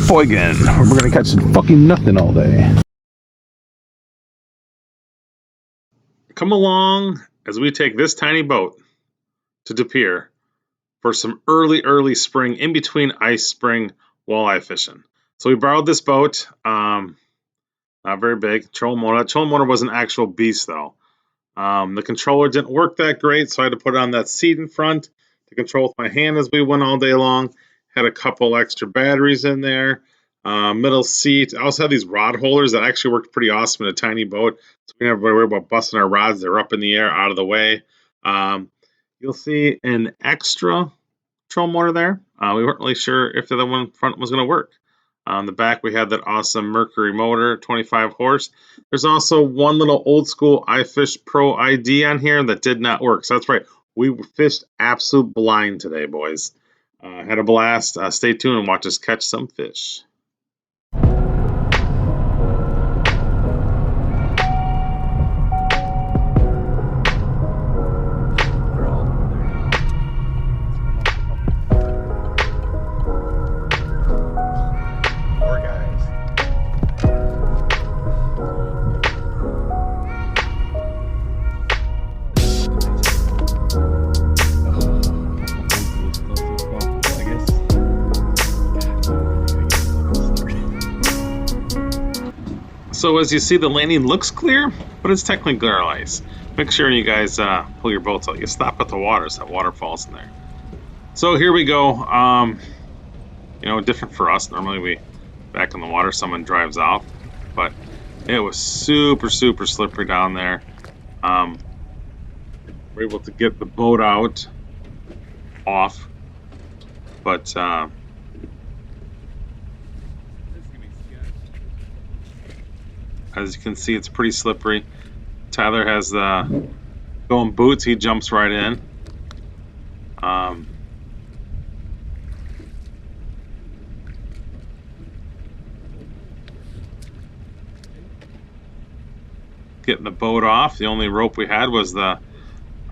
Sheboygan. We're gonna catch fucking nothing all day. Come along as we take this tiny boat to Pere for some early spring, in between ice spring walleye fishing. So we borrowed this boat, not very big, trolling motor. Trolling motor was an actual beast though. The controller didn't work that great, so I had to put on that seat in front to control with my hand as we went all day long. Had a couple extra batteries in there. Middle seat. I also had these rod holders that actually worked pretty awesome in a tiny boat. So we didn't have to worry about busting our rods. They're up in the air, out of the way. You'll see an extra trolling motor there. We weren't really sure if the other one front was going to work. On the back, we had that awesome Mercury motor, 25 horse. There's also one little old school iFish Pro ID on here that did not work. So that's right. We fished absolute blind today, boys. Had a blast. Stay tuned and watch us catch some fish. So as you see, the landing looks clear, but it's technically clear ice. Make sure you guys pull your boats out. You stop at the water so that water falls in there. So here we go. You know, different for us. Normally we back in the water, someone drives off, but it was super slippery down there. We're able to get the boat out off, but as you can see, it's pretty slippery. Tyler has the going boots. He jumps right in. Getting the boat off. The only rope we had was the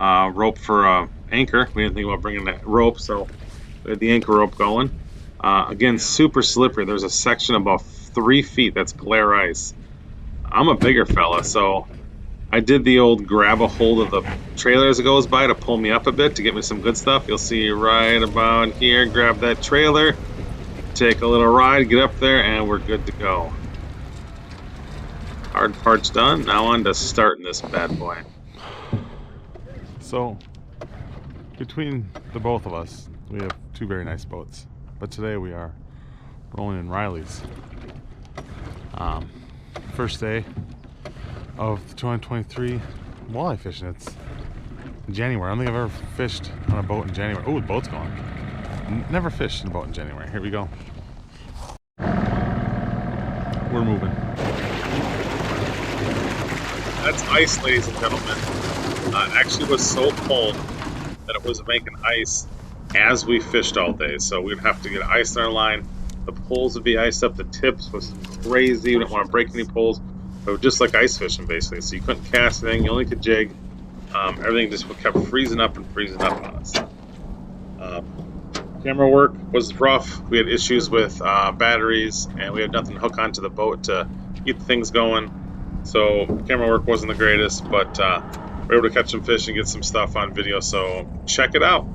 rope for anchor. We didn't think about bringing that rope, so we had the anchor rope going. Again, super slippery. There's a section about 3 feet that's glare ice. I'm a bigger fella, so I did the old grab a hold of the trailer as it goes by to pull me up a bit to get me some good stuff. You'll see right about here. Grab that trailer, take a little ride, get up there, and we're good to go. Hard part's done. Now on to starting this bad boy. So, between the both of us, we have 2 very nice boats. But today we are rolling in Riley's. First day of the 2023 walleye fishing. It's January. I don't think I've ever fished on a boat in January. Oh, the boat's going. Never fished in a boat in January. Here we go. We're moving. That's ice, ladies and gentlemen. Actually was so cold that it was making ice as we fished all day. So we'd have to get ice in our line. The poles would be iced up. The tips was crazy. We didn't want to break any poles. But it was just like ice fishing, basically. So you couldn't cast anything. You only could jig. Everything just kept freezing up on us. Camera work was rough. We had issues with batteries, and we had nothing to hook onto the boat to keep things going. So camera work wasn't the greatest, but we were able to catch some fish and get some stuff on video. So check it out.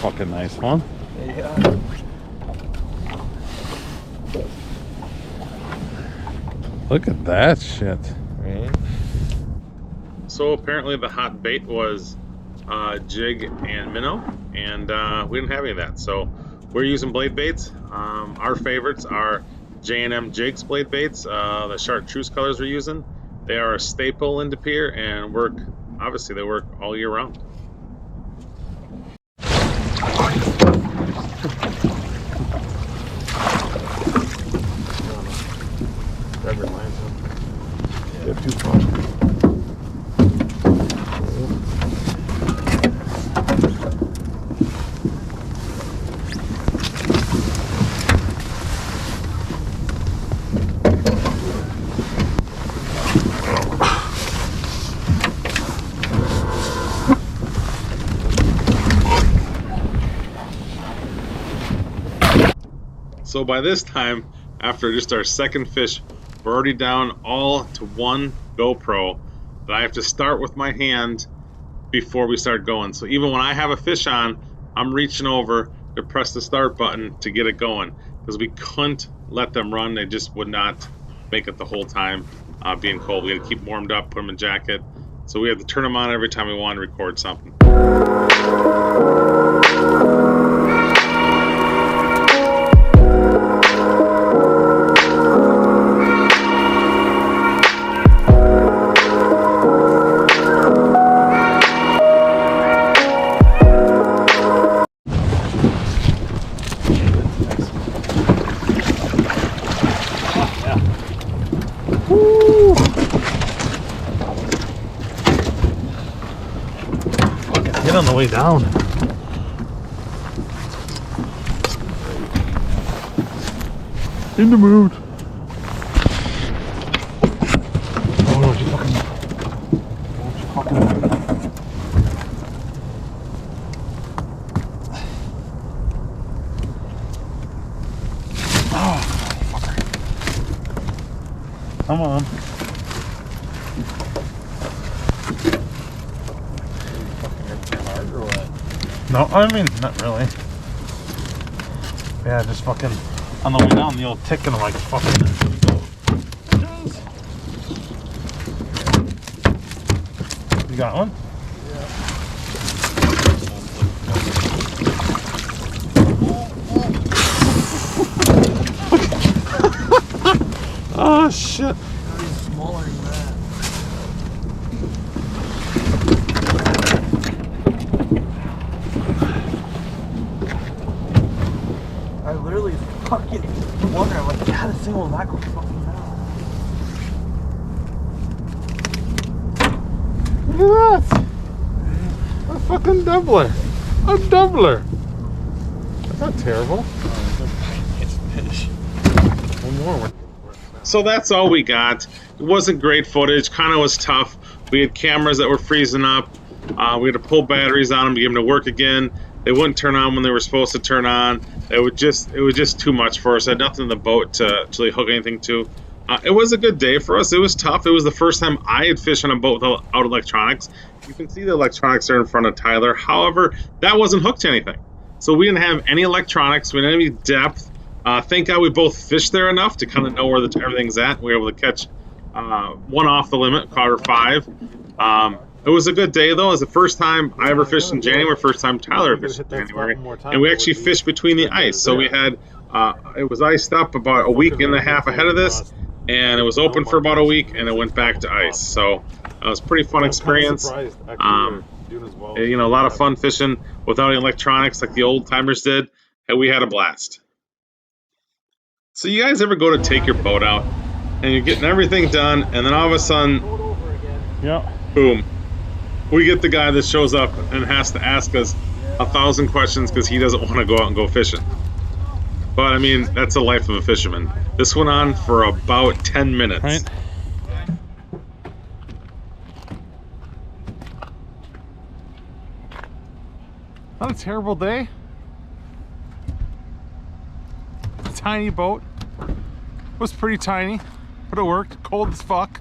Fucking nice, huh? Yeah. Look at that shit. Right. So apparently the hot bait was jig and minnow, and we didn't have any of that. So we're using blade baits. Our favorites are J&M Jigs blade baits. The chartreuse colors we're using. They are a staple in Pere and work. Obviously, they work all year round. Grab your lines up. You have 2 spots. So by this time, after just our second fish, we're already down all to one GoPro that I have to start with my hand before we start going. So even when I have a fish on, I'm reaching over to press the start button to get it going because we couldn't let them run. They just would not make it the whole time being cold. We had to keep them warmed up, put them in a jacket. So we had to turn them on every time we wanted to record something. Get on the way down. In the mood. Oh, don't you fucking. Oh, fucker. Come on. No, I mean, not really. Yeah, just fucking on the way down, the old tick, and I'm like, fucking. You got one? Yeah. Oh, shit. Smaller than that. I literally fucking wondering, I'm like, how does single not go fucking down? Look at that! A fucking doubler. A doubler. That's not terrible. It's fish. One more. So that's all we got. It wasn't great footage. Kind of was tough. We had cameras that were freezing up. We had to pull batteries on them to get them to work again. They wouldn't turn on when they were supposed to turn on. It was just too much for us. I had nothing in the boat to really hook anything to. It was a good day for us. It was tough. It was the first time I had fished on a boat without electronics. You can see the electronics are in front of Tyler. However, that wasn't hooked to anything. So we didn't have any electronics. We didn't have any depth. Thank God we both fished there enough to kind of know where everything's at. We were able to catch one off the limit, caught her 5. It was a good day, though. It was the first time I ever fished in January, first time Tyler fished in January. And we actually fished between the ice. So we had, it was iced up about a week and a half ahead of this, and it was open for about a week, and it went back to ice. So it was a pretty fun experience. You know, a lot of fun fishing without any electronics like the old timers did, and we had a blast. So you guys ever go to take your boat out, and you're getting everything done, and then all of a sudden, Yeah. boom, we get the guy that shows up and has to ask us 1,000 questions because he doesn't want to go out and go fishing. But I mean, that's the life of a fisherman. This went on for about 10 minutes. Right. Not a terrible day. A tiny boat. It was pretty tiny, but it worked. Cold as fuck.